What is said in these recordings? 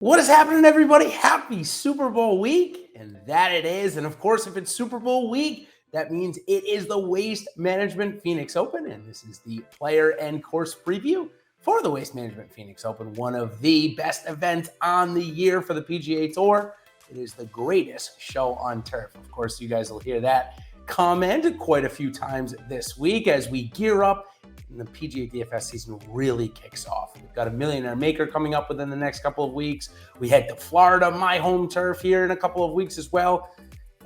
What is happening, everybody? Happy Super Bowl week, and that it is. And of course, if it's Super Bowl week, that means it is the Waste Management Phoenix Open, and this is the player and course preview for the Waste Management Phoenix Open, one of the best events on the year for the PGA Tour. It is the greatest show on turf. Of course, you guys will hear that comment quite a few times this week as we gear up and the PGA DFS season really kicks off. We've got a Millionaire Maker coming up within the next couple of weeks. We head to Florida, my home turf, here in a couple of weeks as well.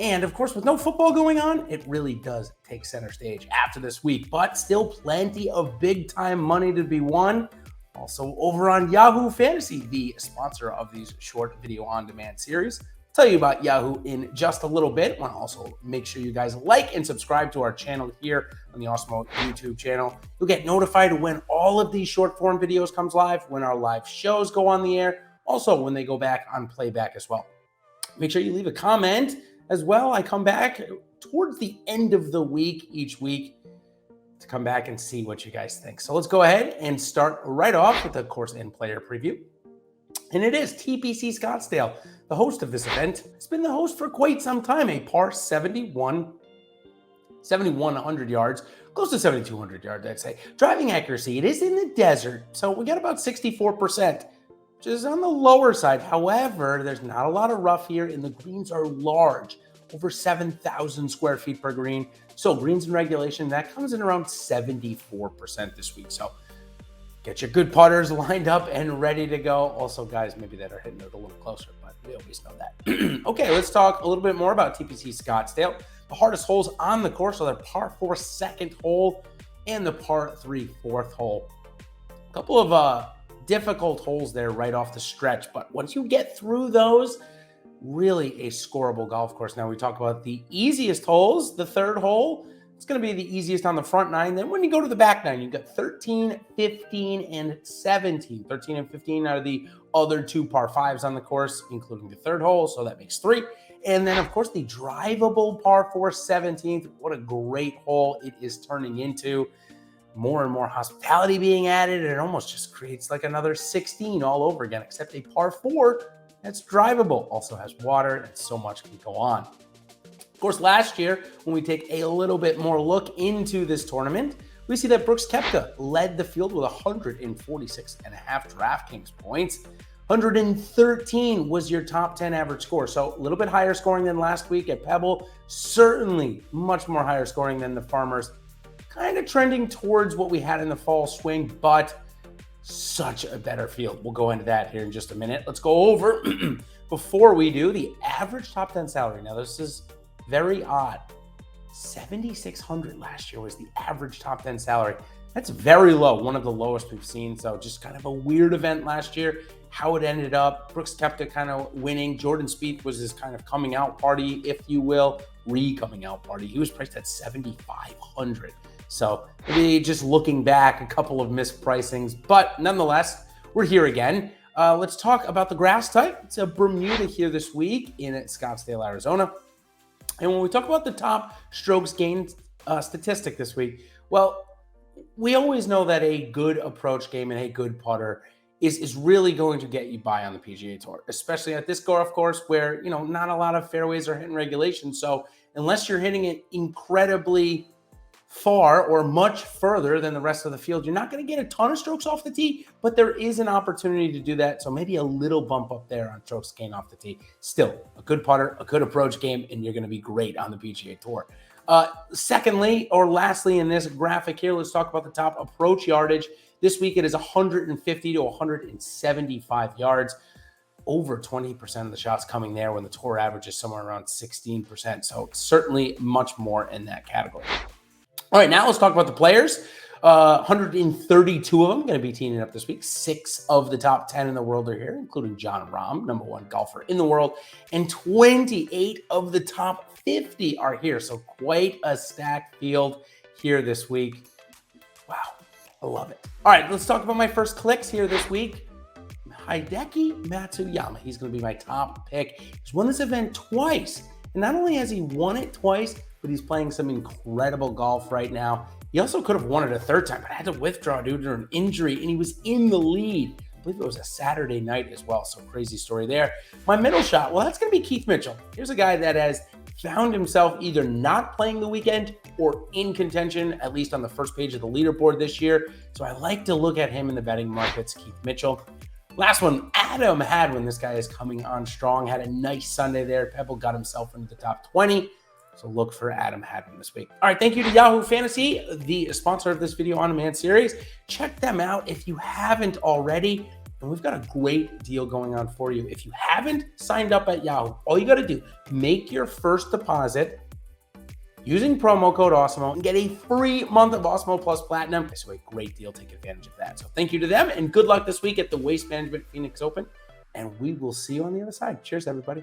And of course, with no football going on, it really does take center stage after this week, but still plenty of big time money to be won. Also over on Yahoo Fantasy, the sponsor of these short video on demand series. Tell you about Yahoo in just a little bit. Want to also make sure you guys like and subscribe to our channel here on the Awesemo YouTube channel. You'll get notified when all of these short form videos comes live, when our live shows go on the air, also when they go back on playback as well. Make sure you leave a comment as well. I come back towards the end of the week each week to come back and see what you guys think. So let's go ahead and start right off with the course and player preview. And it is TPC Scottsdale, the host of this event. It's been the host for quite some time, a par 7,100 yards, close to 7,200 yards, I'd say. Driving accuracy, it is in the desert, so we got about 64%, which is on the lower side. However, there's not a lot of rough here, and the greens are large, over 7,000 square feet per green. So greens in regulation, that comes in around 74% this week. So get your good putters lined up and ready to go. Also, guys, maybe that are hitting it a little closer, but we always know that. Okay, let's talk a little bit more about TPC Scottsdale. The hardest holes on the course are the par 4 second hole and the par 3 fourth hole. A couple of difficult holes there right off the stretch, but once you get through those, really a scoreable golf course. Now we talk about the easiest holes. The third hole, it's going to be the easiest on the front nine. Then when you go to the back nine, you've got 13, 15, and 17. 13 and 15 are the other two par 5s on the course, including the third hole, so that makes 3. And then, of course, the drivable par 4 17th. What a great hole it is turning into. More and more hospitality being added, and it almost just creates like another 16 all over again, except a par 4 that's drivable. Also has water, and so much can go on. Of course, last year, when we take a little bit more look into this tournament, we see that Brooks Koepka led the field with 146.5 DraftKings points. 113 was your top 10 average score. So a little bit higher scoring than last week at Pebble. Certainly much more higher scoring than the Farmers. Kind of trending towards what we had in the fall swing, but such a better field. We'll go into that here in just a minute. Let's go over, before we do, the average top 10 salary. Now, this is very odd. 7,600 last year was the average top 10 salary. That's very low, one of the lowest we've seen. So just kind of a weird event last year, how it ended up. Brooks Koepka kind of winning. Jordan Spieth was his kind of coming out party, if you will, coming out party. He was priced at 7,500. So maybe just looking back, a couple of mispricings, but nonetheless, we're here again. Let's talk about the grass type. It's a Bermuda here this week in Scottsdale, Arizona. And when we talk about the top strokes gained statistic this week, well, we always know that a good approach game and a good putter is really going to get you by on the PGA Tour, especially at this golf course where, you know, not a lot of fairways are hitting regulation. So unless you're hitting it incredibly far or much further than the rest of the field, you're not going to get a ton of strokes off the tee, but there is an opportunity to do that. So maybe a little bump up there on strokes gained off the tee. Still a good putter, a good approach game, and you're going to be great on the PGA Tour. Secondly, or lastly in this graphic here, let's talk about the top approach yardage. This week it is 150 to 175 yards. Over 20% of the shots coming there when the tour average is somewhere around 16%. So certainly much more in that category. All right, now let's talk about the players. 132 of them going to be teaming up this week. 6 of the top 10 in the world are here, including Jon Rahm, #1 golfer in the world, and 28 of the top 50 are here. So quite a stacked field here this week. Wow, I love it. All right, let's talk about my first clicks here this week. Hideki Matsuyama, he's going to be my top pick. He's won this event twice, and not only has he won it twice, but he's playing some incredible golf right now. He also could have won it a third time, but had to withdraw due to an injury, and he was in the lead believe it was a Saturday night as well. So crazy story there. My middle shot, well, that's going to be Keith Mitchell. Here's a guy that has found himself either not playing the weekend or in contention, at least on the first page of the leaderboard this year. So I like to look at him in the betting markets, Keith Mitchell. Last one, Adam Hadwin. This guy is coming on strong. Had a nice Sunday there. Pebble got himself into the top 20. So look for Adam Hadwin this week. All right, thank you to Yahoo Fantasy, the sponsor of this video on demand series. Check them out if you haven't already. And we've got a great deal going on for you. If you haven't signed up at Yahoo, all you got to do, make your first deposit using promo code Awesemo and get a free month of Awesemo Plus Platinum. So a great deal. Take advantage of that. So thank you to them and good luck this week at the Waste Management Phoenix Open. And we will see you on the other side. Cheers, everybody.